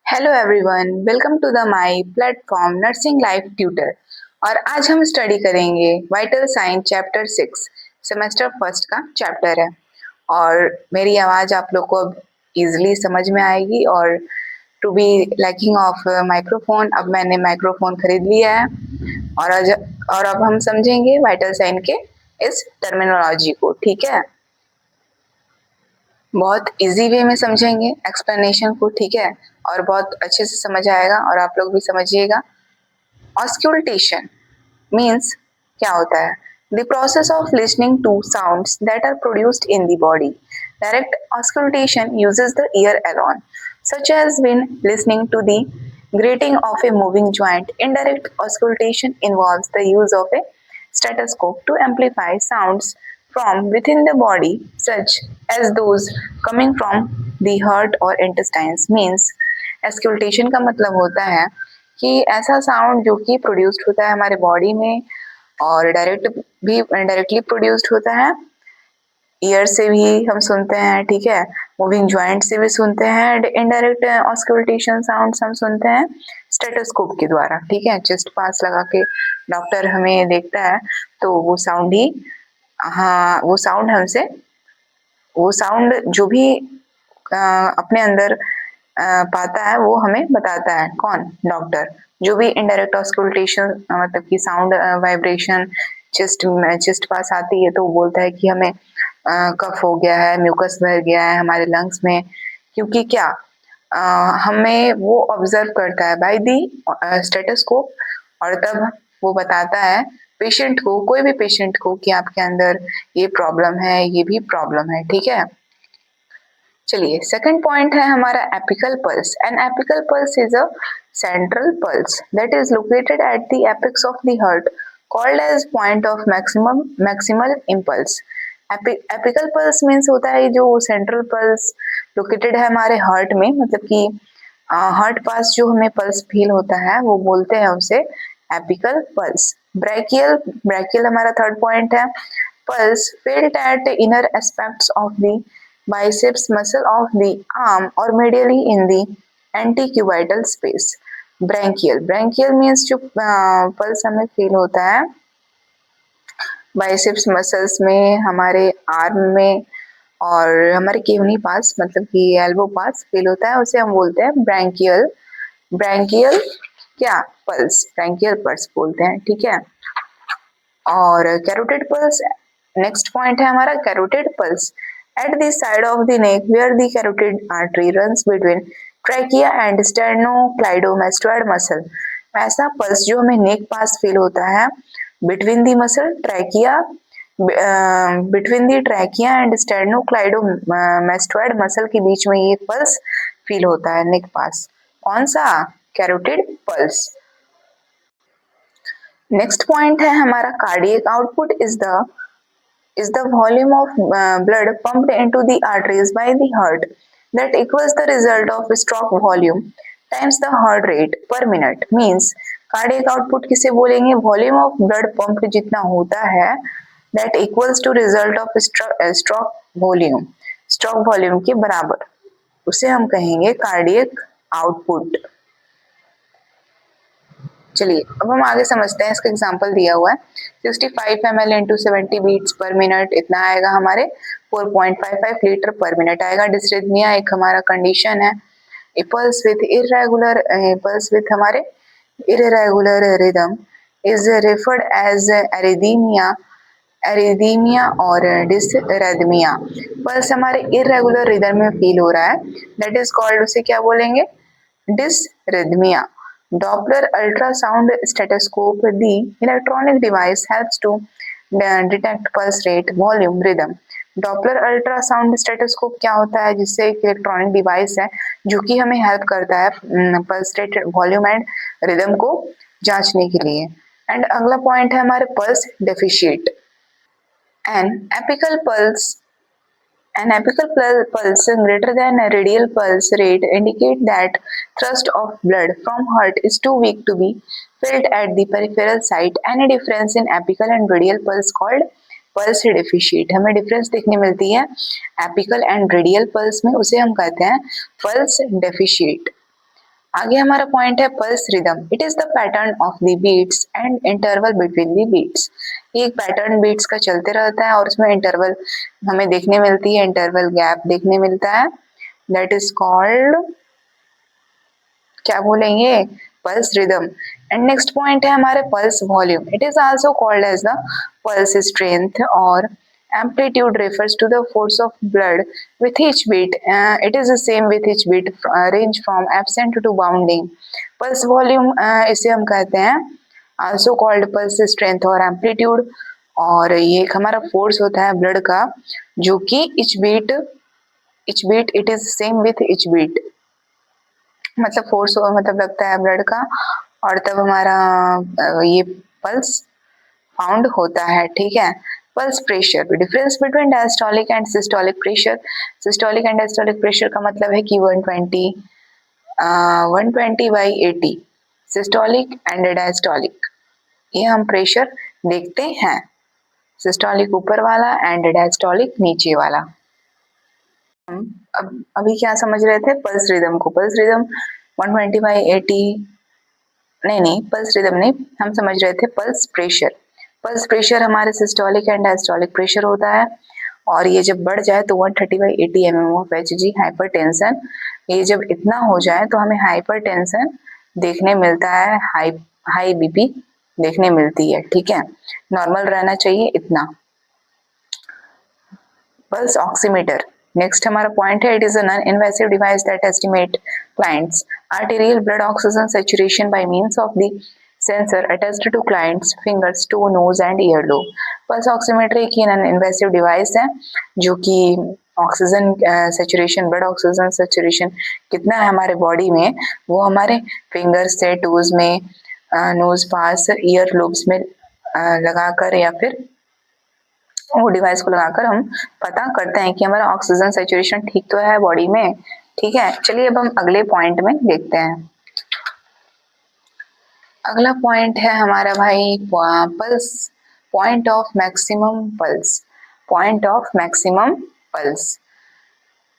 Hello everyone, welcome to the my platform nursing life tutor. और आज हम study करेंगे vital sign chapter 6 semester first का chapter है। और मेरी आवाज़ आप लोग को अब इजीली समझ में आएगी। और to be lacking of microphone, अब मैंने माइक्रोफोन खरीद लिया है। और अब हम समझेंगे वाइटल साइन के इस टर्मिनोलॉजी को। ठीक है, बहुत इजी वे में समझेंगे एक्सप्लेनेशन को। ठीक है, और बहुत अच्छे से समझ आएगा और आप लोग भी समझिएगा। ऑस्क्यूल्टेशन मीन्स क्या होता है? The process of listening to sounds that are produced in the body. Direct auscultation uses the ear alone, such as when listening to the grating of a moving joint. Indirect auscultation involves the use of a stethoscope to amplify sounds from within the body, such as those coming from the heart or intestines. Means auscultation का मतलब होता है कि ऐसा sound जो कि produced होता है हमारे बॉडी में और डायरेक्टली प्रोड्यूस्ड होता है। ईयर से भी हम सुनते हैं, ठीक है, मूविंग ज्वाइंट से भी सुनते हैं। इनडायरेक्ट ऑस्कल्टेशन साउंड्स हम सुनते हैं स्टेथोस्कोप के द्वारा। ठीक है, चेस्ट पास लगा के डॉक्टर हमें देखता है तो वो साउंड ही वो साउंड जो भी अपने अंदर पाता है वो हमें बताता है। कौन? डॉक्टर। जो भी इनडायरेक्ट ऑस्कल्टेशन मतलब कि साउंड वाइब्रेशन चेस्ट पास आती है तो वो बोलता है कि हमें कफ हो गया है, म्यूकस भर गया है हमारे लंग्स में। क्योंकि क्या हमें वो ऑब्जर्व करता है बाय दी स्टेथोस्कोप, और तब वो बताता है पेशेंट को, कोई भी पेशेंट को, कि आपके अंदर ये प्रॉब्लम है, ये भी प्रॉब्लम है। ठीक है, चलिए सेकंड पॉइंट है हमारा apical pulse. An apical pulse is a central pulse that is located at the apex of the heart, called as point of maximal impulse. Apical pulse means होता है जो सेंट्रल पल्स लोकेटेड है हमारे heart में, मतलब कि heart पास जो हमें पल्स फील होता है वो बोलते हैं उसे एपिकल पल्स। ब्रैकियल हमारा थर्ड पॉइंट है। Pulse felt at inner aspects of the biceps muscle of the arm or medially in the antecubital space. Branchial means जो पल्स हमें फील होता है बाइसेप्स मसल्स में, हमारे आर्म में और हमारे किडनी पास, मतलब कि एल्बो पास फील होता है, उसे हम बोलते हैं ब्रैंकियल क्या पल्स, ब्रैंकियल पल्स बोलते हैं। ठीक है, और कैरोटिड पल्स नेक्स्ट पॉइंट है हमारा। Carotid pulse at the side of the neck where the carotid artery runs between trachea and sternocleidomastoid muscle। ऐसा पल्स जो हमें नेक पास फील होता है between the muscle trachea, between the trachea and sternocleidomastoid muscle के बीच में ये पल्स फील होता है नेक पास। कौन सा? Carotid pulse. नेक्स्ट पॉइंट है हमारा cardiac output is the volume of blood pumped into the arteries by the heart that equals the result of stroke volume times the heart rate per minute। means cardiac output किसे बोलेंगे? volume of blood pumped जितना होता है that equals to result of stroke volume के बराबर, उसे हम कहेंगे कार्डियक आउटपुट। चलिए अब हम आगे समझते हैं। इसका एग्जांपल दिया हुआ है 65 ml into 70 beats per minute, इतना आएगा हमारे 4.55 लीटर पर मिनट आएगा। डिस्रिथमिया एक हमारा कंडीशन है। पल्स विथ हमारे irregular rhythm is referred as arrhythmia और डिसरिथमिया। पल्स हमारे इरेगुलर रिदम में फील हो रहा है, दैट इज कॉल्ड, उसे क्या बोलेंगे? डिसरिथमिया। Doppler ultrasound stethoscope, the electronic device, helps to detect pulse rate, volume, rhythm। Doppler ultrasound stethoscope क्या होता है? जिससे एक इलेक्ट्रॉनिक डिवाइस है जो कि हमें हेल्प करता है pulse rate, volume and rhythm को जांचने के लिए। एंड अगला पॉइंट है हमारे pulse deficit. An apical pulse An apical pulse greater than a radial pulse rate indicate that thrust of blood from heart is too weak to be felt at the peripheral site। Any difference in apical and radial pulse called pulse deficit। हमें difference देखने मिलती है apical and radial pulse में, उसे हम कहते हैं pulse deficit. आगे हमारा पॉइंट है pulse rhythm. It is the pattern of the beats and interval between the beats. ये एक पैटर्न बीट्स का चलते रहता है और उसमें इंटरवल हमें देखने मिलती है, इंटरवल गैप देखने मिलता है, दैट इज कॉल्ड, क्या बोलेंगे, pulse rhythm. And next point है हमारे pulse volume. It is also called as the pulse strength और amplitude refers to the force of blood with each beat. It is the same with each beat, range from absent to bounding. pulse volume इसे हम कहते हैं also called pulse strength और amplitude, और ये एक हमारा फोर्स होता है ब्लड का जो कि each beat it is same with each beat, मतलब फोर्स मतलब लगता है ब्लड का और तब हमारा ये पल्स फाउंड होता है, ठीक है। Pulse pressure, difference between diastolic and systolic pressure. Systolic and diastolic pressure का मतलब है कि 120/80, सिस्टोलिक एंड डायस्टोलिक, ये हम प्रेशर देखते हैं, सिस्टोलिक ऊपर वाला एंड डायस्टोलिक नीचे वाला। अब अभी क्या समझ रहे थे, पल्स रिदम को। पल्स रिदम 120/80 नहीं, पल्स रिदम नहीं, हम समझ रहे थे पल्स प्रेशर। पल्स प्रेशर हमारे सिस्टोलिक एंड डायस्टोलिक प्रेशर होता है और ये जब बढ़ जाए तो 130/80 mm ऑफ Hg हाइपरटेंशन, ये जब इतना हो जाए तो हमें हाइपरटेंशन देखने मिलता है, हाई बीपी देखने मिलती है, ठीक है। नॉर्मल रहना चाहिए इतना। पल्स ऑक्सीमीटर, नेक्स्ट हमारा पॉइंट है, it is a non invasive device that estimate clients arterial blood oxygen saturation by means of the sensor attached to clients fingers, toe, nose and earlobe. Pulse oximeter एक non invasive device है जो कि oxygen saturation, blood oxygen saturation कितना है हमारे body में वो हमारे फिंगर्स से, टोज में, नोज पास, ईयर लोब्स में लगाकर या फिर वो डिवाइस को लगाकर हम पता करते हैं कि हमारा ऑक्सीजन सेचुरेशन ठीक तो है बॉडी में, ठीक है। चलिए अब हम अगले पॉइंट में देखते हैं। अगला पॉइंट है हमारा भाई pulse, point of maximum pulse. Point of maximum pulse,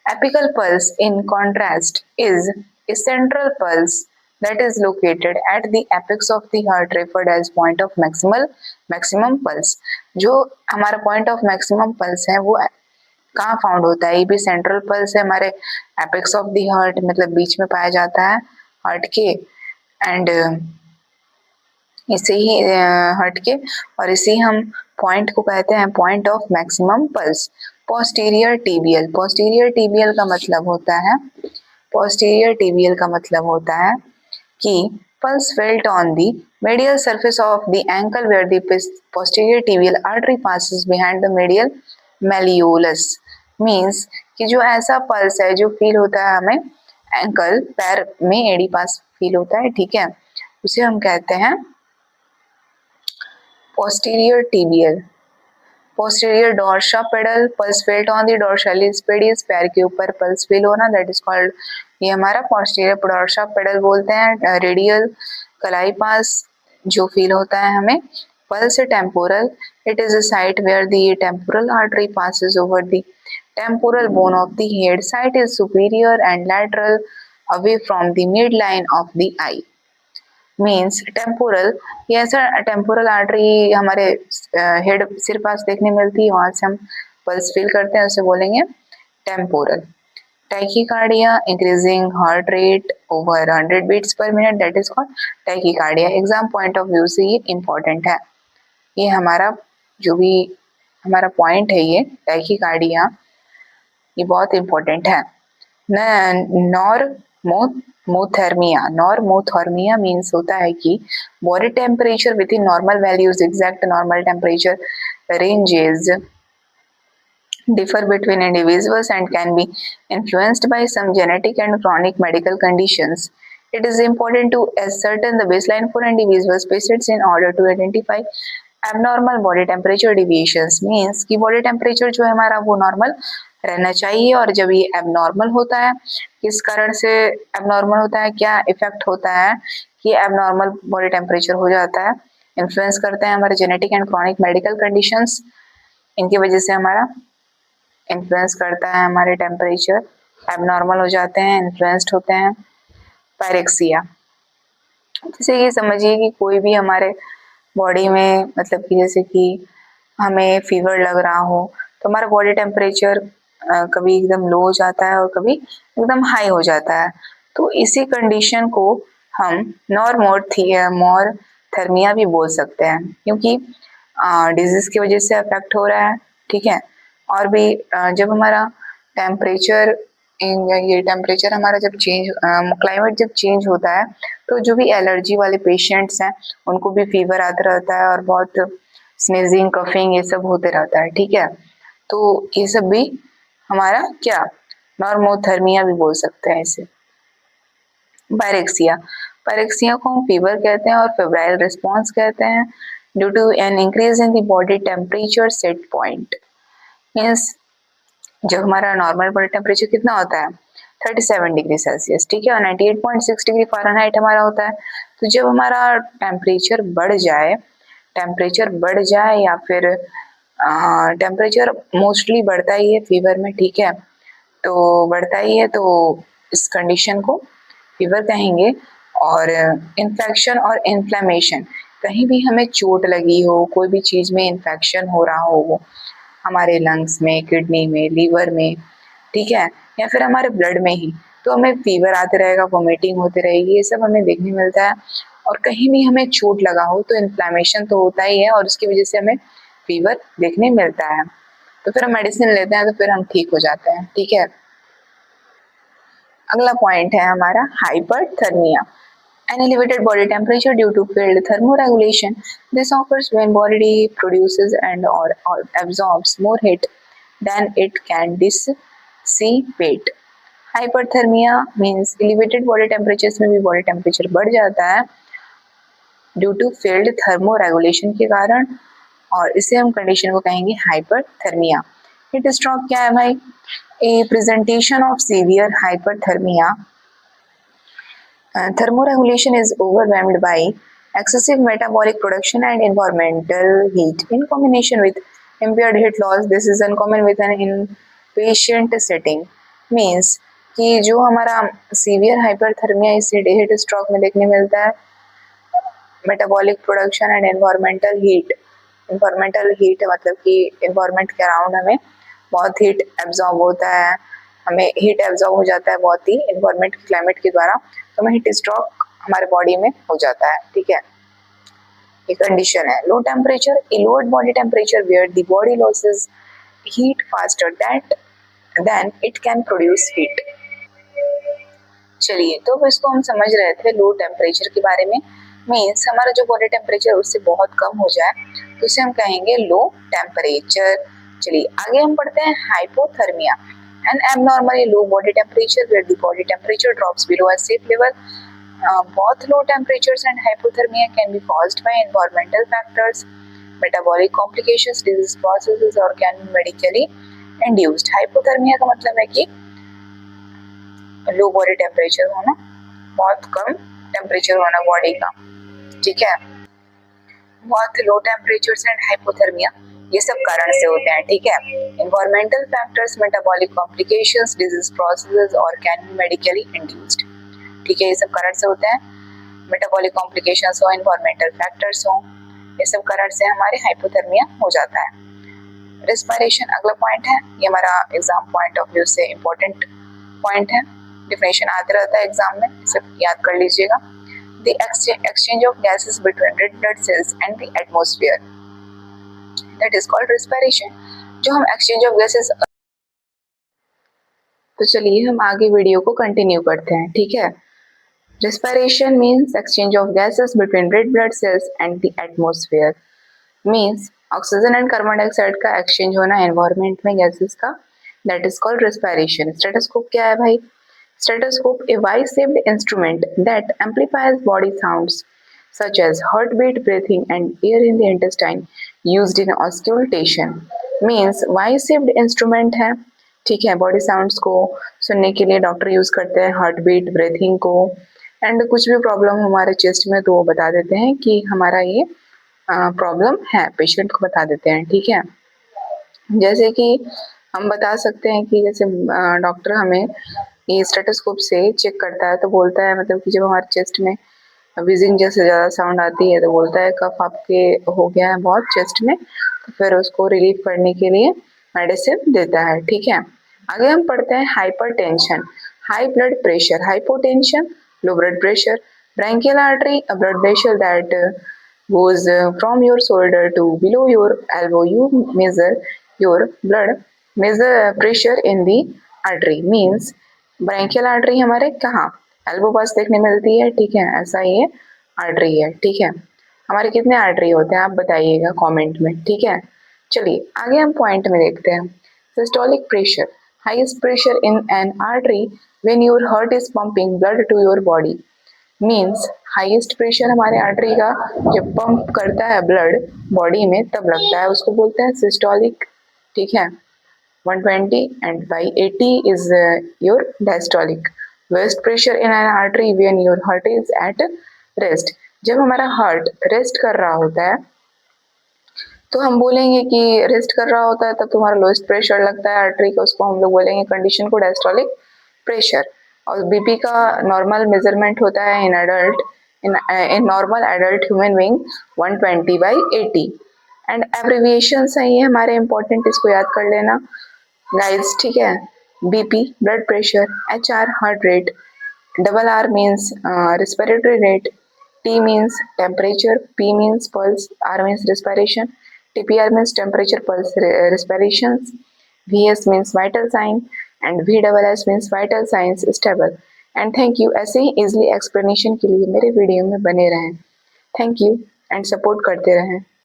apical pulse in contrast is a central pulse that is located at the apex of the heart referred as point of maximum pulse। जो हमारा point of maximum pulse है वो कहाँ found होता है, ये भी central pulse है हमारे एपेक्स ऑफ द हार्ट, मतलब बीच में पाया जाता है हार्ट के, एंड इसे ही हार्ट के, और इसी हम पॉइंट को कहते हैं point of maximum pulse. Posterior tibial, posterior tibial का मतलब होता है, पोस्टीरियर टीबियल का मतलब होता है कि pulse felt on the medial surface of the ankle where the posterior tibial artery passes behind the medial malleolus। Means कि जो ऐसा पल्स है जो फील होता है हमें एंकल, पैर में एडी पास फील होता है, ठीक है, उसे हम कहते हैं posterior tibial. Posterior dorsa pedal, pulse felt on the dorsalis pedis, पैर के ऊपर पल्स फील होना, दैट इज कॉल्ड, ये हमारा पोस्टीरियर डोर्सा पेडल बोलते हैं। रेडियल कलाई पास जो फील होता है हमें। Pulse temporal, it is a site where the temporal artery passes over the temporal bone of the head. Site is superior and lateral away from the midline of the eye। Means temporal, ये ऐसा temporal artery हमारे head, सिर पास देखने मिलती है, वहां से हम पल्स फील करते हैं, उसे बोलेंगे temporal. Tachycardia, increasing heart rate over 100 beats per minute, that is called tachycardia. Exam point of view से ये इंपॉर्टेंट है, ये हमारा जो भी हमारा पॉइंट है ये टैकीकार्डिया, ये बहुत इंपॉर्टेंट है। नॉर्मोथर्मिया, नॉर्मोथर्मिया मीन्स होता है कि body temperature with in normal values, exact normal temperature ranges differ between individuals and can be influenced by some genetic and chronic medical conditions. It is important to ascertain the baseline for individual patients in order to identify abnormal body temperature deviations। means कि body temperature जो है हमारा वो normal रहना चाहिए, और जब ये एबनॉर्मल होता है, किस कारण से एबनॉर्मल होता है, क्या इफेक्ट होता है कि एबनॉर्मल बॉडी टेम्परेचर हो जाता है, इन्फ्लुएंस करते हैं हमारे genetic and chronic medical conditions, इनकी वजह से हमारा इन्फ्लुएंस करता है, हमारे टेम्परेचर एबनॉर्मल हो जाते हैं, इन्फ्लुएंस्ड होते हैं। पायरेक्सिया, जैसे कि समझिए कि कोई भी हमारे बॉडी में मतलब कि जैसे कि हमें फीवर लग रहा हो तो हमारा बॉडी टेम्परेचर कभी एकदम लो हो जाता है और कभी एकदम हाई हो जाता है। तो इसी कंडीशन को हम नॉर्मोर थर्मिया भी बोल सकते हैं, क्योंकि डिजीज की वजह से अफेक्ट हो रहा है। ठीक है, और भी जब हमारा टेम्परेचर ये टेम्परेचर हमारा जब क्लाइमेट जब चेंज होता है तो जो भी एलर्जी वाले पेशेंट्स हैं उनको भी फीवर आता रहता है और बहुत स्नीजिंग कफिंग ये सब होते रहता है। ठीक है, तो ये सब भी हमारा क्या नॉर्मोथर्मिया भी बोल सकते हैं इसे। पायरेक्सिया, पायरेक्सिया को हम फीवर कहते हैं और फेब्राइल रिस्पॉन्स कहते हैं due to an increase in the body temperature set point. Means जब हमारा नॉर्मल बॉडी टेम्परेचर कितना होता है 37 डिग्री सेल्सियस, ठीक है, और 98.6 डिग्री फ़ारेनहाइट हमारा होता है। तो जब हमारा टेम्परेचर बढ़ जाए या फिर टेम्परेचर मोस्टली बढ़ता ही है फीवर में, ठीक है, तो बढ़ता ही है, तो इस कंडीशन को फीवर कहेंगे। और इन्फेक्शन और इन्फ्लेमेशन, कहीं भी हमें चोट लगी हो, कोई भी चीज़ में इन्फेक्शन हो रहा हो हमारे लंग्स में, किडनी में, लीवर में, ठीक है, या फिर हमारे ब्लड में ही, तो हमें फीवर आते रहेगा, वोमिटिंग होती रहेगी, ये सब हमें देखने मिलता है। और कहीं भी हमें चोट लगा हो तो इन्फ्लेमेशन तो होता ही है और उसकी वजह से हमें फीवर देखने मिलता है। तो फिर हम मेडिसिन लेते हैं तो फिर हम ठीक हो जाते हैं। ठीक है, अगला पॉइंट है हमारा hyperthermia, an elevated body temperature due to failed thermoregulation. This occurs when body produces or absorbs more heat than it can dissipate. Hyperthermia means elevated body temperatures में भी body temperature बढ़ जाता है ड्यू टू फेल्ड थर्मोरेगुलेशन के कारण, और इसे हम कंडीशन को कहेंगे हाइपरथर्मिया। हीट स्ट्रोक क्या है भाई? ए presentation of severe hyperthermia. Thermoregulation is overwhelmed by excessive metabolic production and environmental heat. In combination with impaired heat loss, this is uncommon with an inpatient setting. Means कि जो हमारा severe hyperthermia इसे heat stroke में देखने मिलता है, metabolic production and environmental heat मतलब कि एनवायरमेंट के अराउंड हमें बहुत हीट एब्जॉर्ब होता है, हमें हीट एब्जॉर्ब हो जाता है बहुत ही एनवायरमेंट क्लाइमेट के द्वारा, तो हमें हीट स्ट्रोक हमारे बॉडी में हो जाता है। ठीक है, ये कंडीशन है। Low temperature, a lower body temperature where the body loses heat faster than it can produce heat. चलिए, तो इसको हम समझ रहे थे लो टेम्परेचर के बारे में। मीन्स हमारा जो बॉडी टेम्परेचर उससे बहुत कम हो जाए तो इसे हम कहेंगे लो टेम्परेचर। चलिए आगे हम पढ़ते हैं hypothermia, an abnormally low body temperature where the body temperature drops below a safe level. Both low temperatures and hypothermia can be caused by environmental factors, metabolic complications, disease processes or can be medically induced. Hypothermia का मतलब है कि लो body temperature होना, बहुत कम temperature होना body का। ठीक है, बहुत लो टेम्परेचर्स एंड हाइपोथर्मिया ये सब कारण से होते हैं। ठीक है, environmental factors, metabolic complications, disease processes और कैन बी मेडिकली इंड्यूस्ड। ठीक है, ये सब कारण से होते हैं। मेटाबॉलिक कॉम्प्लिकेशंस हो, एनवायरमेंटल फैक्टर्स हो, ये सब कारण से हमारे हाइपोथर्मिया हो जाता है। रेस्पिरेशन अगला पॉइंट है, ये हमारा एग्जाम पॉइंट ऑफ व्यू से इम्पोर्टेंट पॉइंट है, डिफिनेशन आते रहता है एग्जाम में, इसे याद कर लीजिएगा। The exchange of gases between red blood cells and the atmosphere, that is called respiration. जो हम exchange of gases, तो चलिए हम आगे वीडियो को कंटिन्यू करते हैं। ठीक है, respiration means exchange of gases between red blood cells and the atmosphere. means oxygen and carbon dioxide का एक्सचेंज होना एनवायरमेंट में गैसेस का, that is called respiration. Stethoscope क्या है भाई? Stethoscope, a Y-shaped instrument that amplifies body sounds such as heartbeat, breathing, and air in the intestine, used in auscultation. Means Y-shaped instrument है, ठीक है, body sounds को सुनने के लिए डॉक्टर यूज करते हैं, हार्ट बीट, ब्रीथिंग को, एंड कुछ भी प्रॉब्लम हमारे चेस्ट में तो वो बता देते हैं कि हमारा ये प्रॉब्लम है, पेशेंट को बता देते हैं। ठीक है, जैसे कि हम बता सकते हैं कि जैसे डॉक्टर हमें ये स्टेथोस्कोप से चेक करता है, तो बोलता है मतलब कि जब हमारे चेस्ट में व्हीजिंग जैसे ज़्यादा साउंड आती है तो बोलता है कफ आपके हो गया है बहुत चेस्ट में, तो फिर उसको रिलीफ करने के लिए मेडिसिन देता है। ठीक है, आगे हम पढ़ते हैं hypertension, high blood pressure, hypotension, low blood pressure, branchial artery, a blood vessel that goes from your shoulder to below your elbow. You measure your blood measure pressure in the artery means branchial artery हमारे कहाँ elbow पास देखने मिलती है। ठीक है, ऐसा ये artery है। ठीक है, हमारे कितने आर्टरी होते हैं आप बताइएगा कमेंट में। ठीक है, चलिए आगे हम पॉइंट में देखते हैं। Systolic pressure, highest pressure in an artery when your heart is pumping blood to your body means highest pressure हमारे आर्टरी का जब पंप करता है ब्लड बॉडी में तब लगता है, उसको बोलते हैं सिस्टोलिक। ठीक है, 120 and by 80 is your diastolic. Lowest pressure in an artery when your heart is at rest. जब हमारा हार्ट रेस्ट कर रहा होता है तो हम बोलेंगे कि रेस्ट कर रहा होता है तब तुम्हारा लोएस्ट प्रेशर लगता है आर्टरी का, उसको हम लोग बोलेंगे कंडीशन को डायस्टोलिक प्रेशर। और बीपी का नॉर्मल मेजरमेंट होता है in adult in normal adult human being 120/80 and abbreviations हैं ये हमारे इंपॉर्टेंट, इसको याद कर लेना गाइस। ठीक है, BP blood pressure, HR heart rate, double R means respiratory rate, T means temperature, P means pulse, R means respiration, TPR means temperature pulse respirations, VS means vital sign and VSS means vital signs stable. And thank you, ऐसे ही easily explanation के लिए मेरे video में बने रहें। Thank you and support करते रहें।